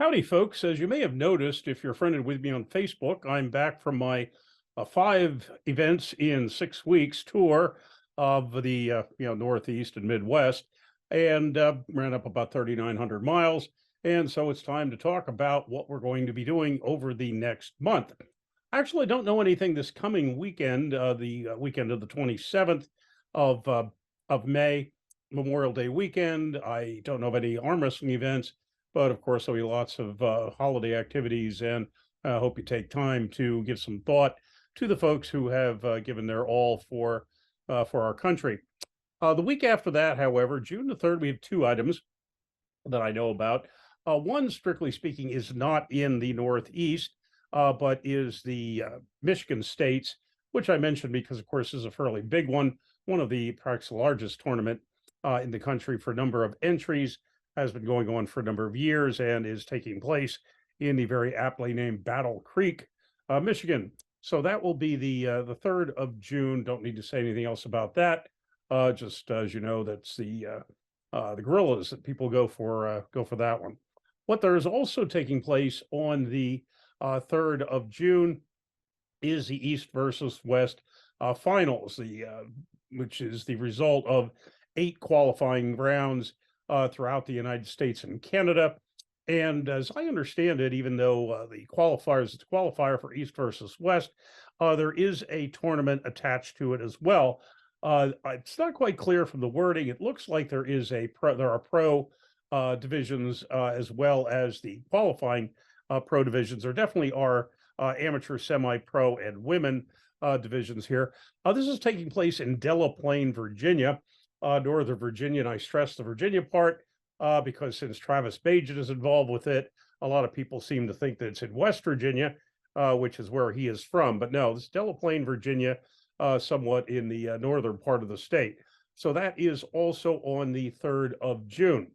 Howdy, folks. As you may have noticed, if you're friended with me on Facebook, I'm back from my 5 events in 6 weeks tour of the Northeast and Midwest, and ran up about 3,900 miles. And so it's time to talk about what we're going to be doing over the next month. Actually, I don't know anything this coming weekend, the weekend of the 27th of May, Memorial Day weekend. I don't know of any arm wrestling events, but of course, there'll be lots of holiday activities, and I hope you take time to give some thought to the folks who have given their all for our country. The week after that, however, June the 3rd, we have two items that I know about. One, strictly speaking, is not in the Northeast, but is the Michigan states, which I mentioned because, of course, is a fairly big one of the perhaps the largest tournament in the country for a number of entries, has been going on for a number of years and is taking place in the very aptly named Battle Creek, Michigan. So that will be the 3rd of June. Don't need to say anything else about that. Just as you know, that's the gorillas that people go for that one. What there is also taking place on the 3rd of June is the East versus West finals, which is the result of 8 qualifying rounds throughout the United States and Canada. And as I understand it, even though the qualifier for East versus West, there is a tournament attached to it as well. It's not quite clear from the wording. It looks like there are pro divisions as well as the qualifying pro divisions. There definitely are amateur, semi-pro, and women divisions here. This is taking place in Delaplane, Virginia, Northern Virginia, and I stress the Virginia part because since Travis Bajan is involved with it, a lot of people seem to think that it's in West Virginia, which is where he is from. But no, this is Delaplane, Virginia, somewhat in the northern part of the state. So that is also on the 3rd of June.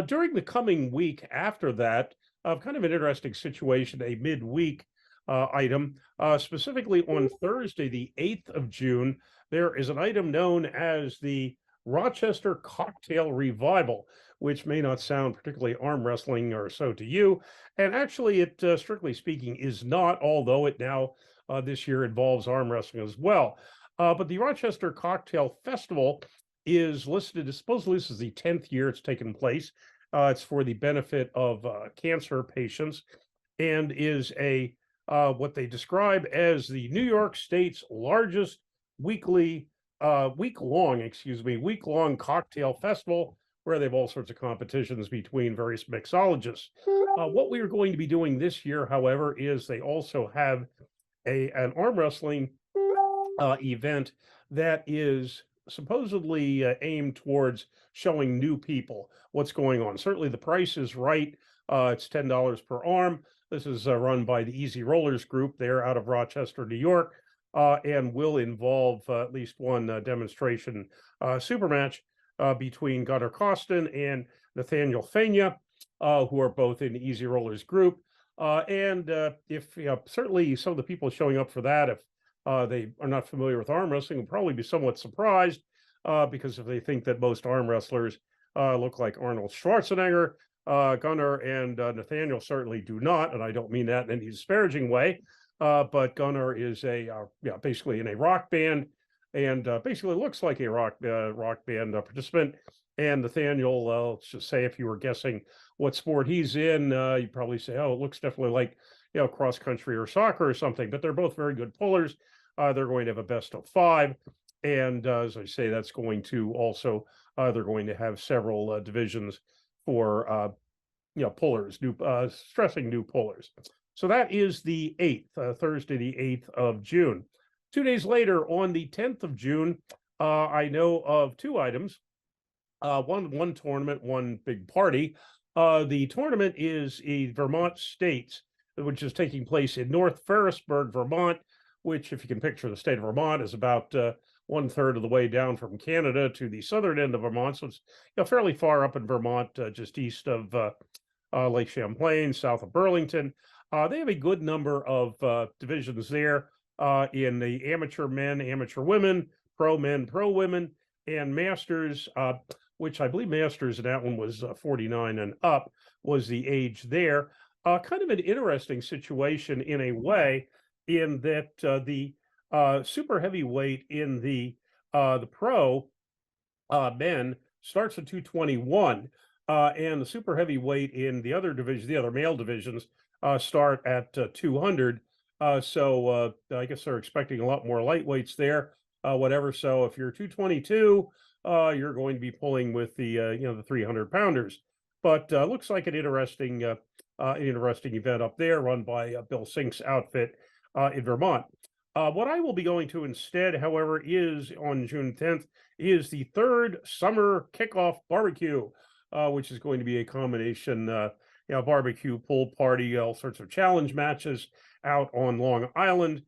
During the coming week after that, kind of an interesting situation, a midweek item, specifically on Thursday, the 8th of June, there is an item known as the Rochester Cocktail Revival, which may not sound particularly arm wrestling or so to you. And actually, it, strictly speaking, is not, although it now this year involves arm wrestling as well. But the Rochester Cocktail Festival is listed, supposedly this is the 10th year it's taken place. It's for the benefit of cancer patients and is a what they describe as the New York State's largest week-long cocktail festival, where they have all sorts of competitions between various mixologists. What we are going to be doing this year, however, is they also have an arm wrestling event that is supposedly aimed towards showing new people what's going on. Certainly the price is right. It's $10 per arm. This is run by the Easy Rollers group. They're out of Rochester, New York, and will involve at least one demonstration super match between Gunnar Costin and Nathaniel Fania, who are both in the Easy Rollers group. And if certainly some of the people showing up for that, if they are not familiar with arm wrestling, will probably be somewhat surprised because if they think that most arm wrestlers look like Arnold Schwarzenegger, Gunnar and Nathaniel certainly do not, and I don't mean that in any disparaging way. But Gunnar is basically in a rock band, and basically looks like a rock band participant. And Nathaniel, let's just say, if you were guessing what sport he's in, you'd probably say, "Oh, it looks definitely like cross country or soccer or something." But they're both very good pullers. They're going to have a best of 5, and as I say, that's going to also they're going to have several divisions for pullers, stressing new pullers. So that is the 8th, Thursday, the 8th of June. 2 days later, on the 10th of June, I know of 2 items. One tournament, one big party. The tournament is a Vermont States, which is taking place in North Ferrisburgh, Vermont, which, if you can picture the state of Vermont, is about 1/3 of the way down from Canada to the southern end of Vermont. So it's fairly far up in Vermont, just east of Lake Champlain, south of Burlington. They have a good number of divisions there in the amateur men, amateur women, pro men, pro women, and masters. which I believe Masters in that one was 49 and up was the age there. Kind of an interesting situation in a way, in that the super heavyweight in the pro men starts at 221, and the super heavyweight in the other division, the other male divisions, start at 200. So I guess they're expecting a lot more lightweights there. Whatever. So if you're 222, you're going to be pulling with the the 300 pounders. But looks like an interesting event up there, run by Bill Sink's outfit in Vermont. What I will be going to instead, however, is on June 10th, is the third summer kickoff barbecue, which is going to be a combination, barbecue, pool party, all sorts of challenge matches out on Long Island,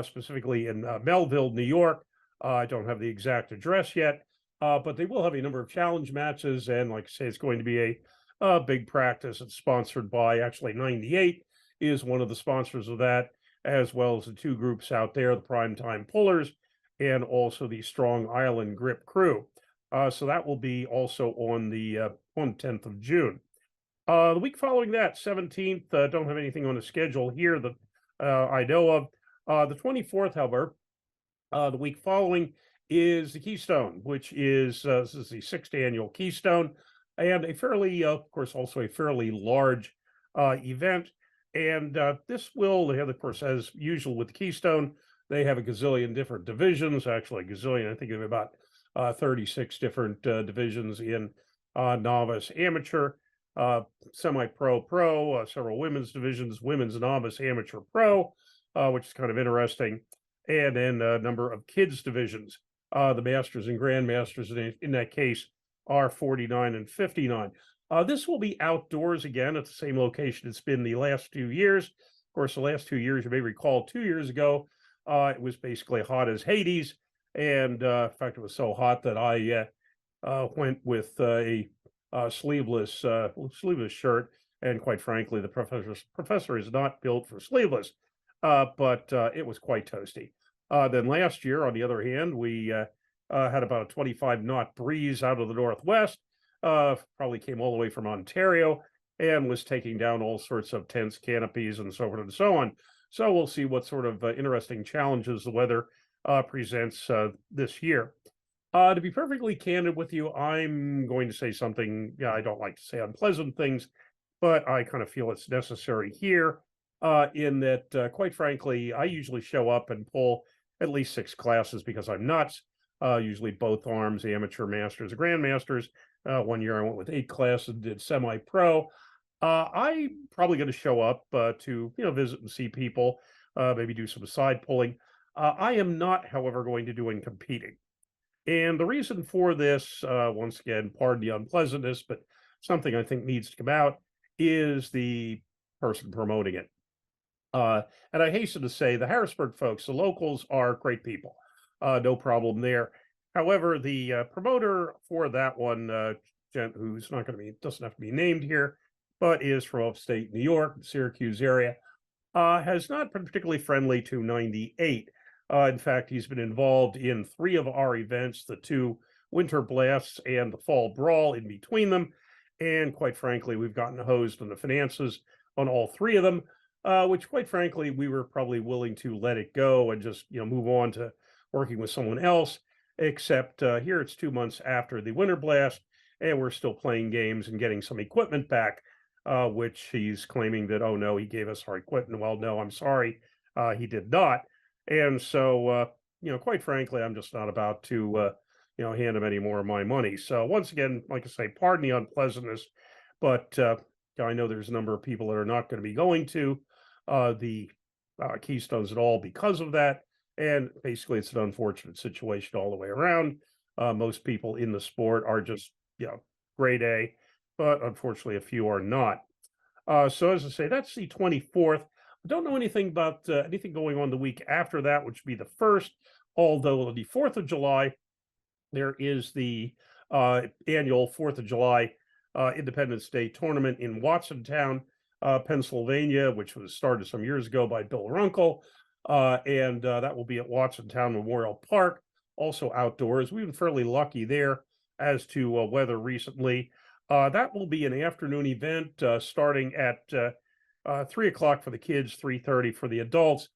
specifically in Melville, New York. I don't have the exact address yet, but they will have a number of challenge matches. And like I say, it's going to be a big practice. It's sponsored by, actually, 98 is one of the sponsors of that, as well as the two groups out there, the Primetime Pullers and also the Strong Island Grip Crew. So that will be also on the 10th of June. The week following that, 17th, don't have anything on the schedule here that I know of. The 24th, however, the week following is the Keystone, which is this is the 6th annual Keystone, and a fairly, of course, also a fairly large event. And this will, they have, of course, as usual with the Keystone, they have a gazillion different divisions, actually a gazillion, I think of about 36 different divisions in novice, amateur, semi-pro, pro, several women's divisions, women's novice, amateur, pro, which is kind of interesting, and then a number of kids divisions. The masters and grandmasters in that case are 49 and 59. This will be outdoors again at the same location it's been the last 2 years. Of course, the last 2 years, you may recall, 2 years ago, it was basically hot as Hades. And in fact, it was so hot that I went with a sleeveless shirt. And quite frankly, the professor is not built for sleeveless, but it was quite toasty. Then last year, on the other hand, we had about a 25-knot breeze out of the northwest. Probably came all the way from Ontario and was taking down all sorts of tents, canopies, and so forth and so on. So we'll see what sort of interesting challenges the weather presents this year. To be perfectly candid with you, I'm going to say something, I don't like to say unpleasant things, but I kind of feel it's necessary here, in that, quite frankly, I usually show up and pull at least 6 classes because I'm nuts. Usually both arms, amateur, masters, grandmasters. 1 year I went with 8 classes, did semi-pro. I'm probably going to show up to visit and see people, maybe do some side pulling. I am not, however, going to do any competing. And the reason for this, once again, pardon the unpleasantness, but something I think needs to come out, is the person promoting it. And I hasten to say the Harrisburg folks, the locals, are great people. No problem there. However, the promoter for that one, gent who's not going to be, doesn't have to be named here, but is from upstate New York, Syracuse area, has not been particularly friendly to 98. In fact, he's been involved in 3 of our events, the 2 Winter Blasts and the Fall Brawl in between them. And quite frankly, we've gotten hosed on the finances on all 3 of them, which quite frankly, we were probably willing to let it go and just, move on to working with someone else, except here it's 2 months after the Winter Blast, and we're still playing games and getting some equipment back, which he's claiming that, oh no, he gave us our equipment. Well, no, I'm sorry, he did not. And so, quite frankly, I'm just not about to, hand him any more of my money. So once again, like I say, pardon the unpleasantness, but I know there's a number of people that are not going to be going to the Keystones at all because of that. And basically, it's an unfortunate situation all the way around. Most people in the sport are just, grade A, but unfortunately, a few are not. So as I say, that's the 24th. I don't know anything about anything going on the week after that, which would be the 1st, although on the 4th of July, there is the annual 4th of July Independence Day tournament in Watsontown, Pennsylvania, which was started some years ago by Bill Runkle. And that will be at Watsontown Memorial Park, also outdoors. We've been fairly lucky there. as to weather recently. That will be an afternoon event starting at 3 o'clock for the kids, 3:30 for the adults,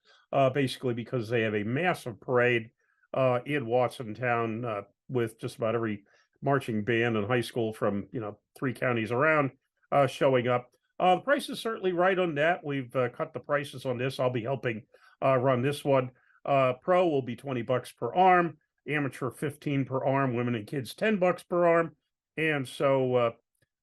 basically because they have a massive parade in Watsontown with just about every marching band and high school from 3 counties around showing up. The price is certainly right on that. We've cut the prices on this. I'll be helping run this one. Pro will be $20 per arm, amateur 15 per arm, women and kids $10 per arm, and so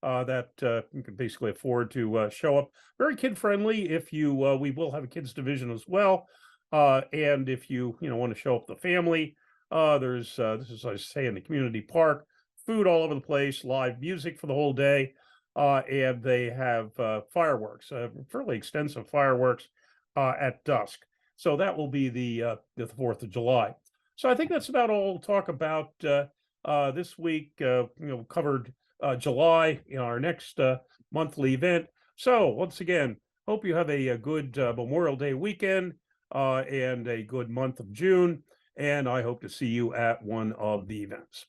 that you can basically afford to show up. Very kid friendly. If you, we will have a kids division as well, and if you want to show up the family, there's this is, I say, in the community park, food all over the place, live music for the whole day. And they have fireworks, fairly extensive fireworks at dusk. So that will be the 4th of July. So I think that's about all we'll talk about this week. Covered July in our next monthly event. So once again, hope you have a good Memorial Day weekend and a good month of June. And I hope to see you at one of the events.